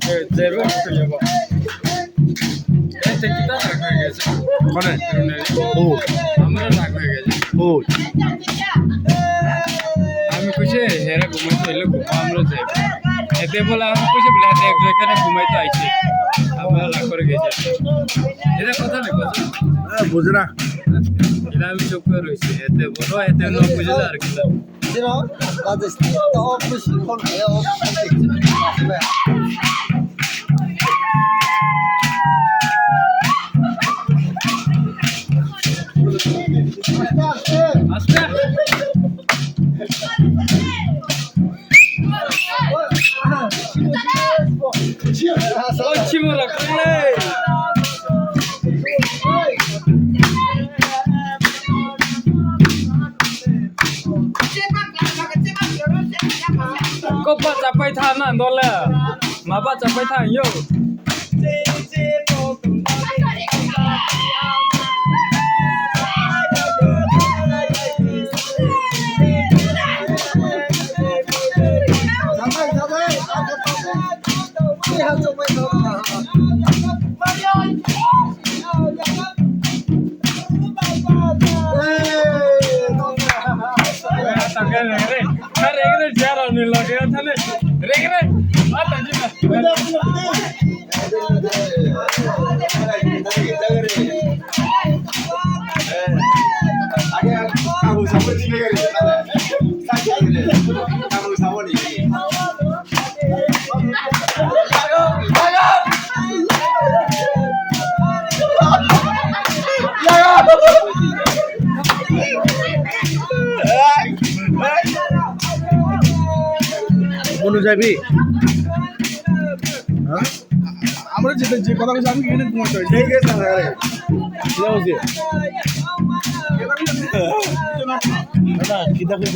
Zero kuyaba. Kita nak guys. Mana? Oh, আমরা রাগ হয়ে গেছে। Oh. আমি খুশি হেরা ঘুমাইতে এলো আমরা যাই। এতে বলে আমি খুশি বলে এতে এক জায়গায় ঘুমাইতে আইছি। আমরা রাগ করে গেছে। এটা কথা না কথা। বুঝে না। এটা আমি চুপ করে রয়েছি। এতে বলো এতে না বুঝে আর কি। Sino? Kada stita office kon kaya office. আস্তে চিমরা করলে কোপা চাপাই থা না দলে মাপা চাপাই থা ইয়ো Sabay, sabay. Ako may রেগরে যারা নি লাগে তাহলে রেগরে আতা আগে কাগজ সামনে দিকে গেলে সাথে গেলে কাগজ সামনে মনু যাবি আমরা যে কথা বলছি আমি এখানে ঘুমাতে ঠিক আছে দাদা কি দেখে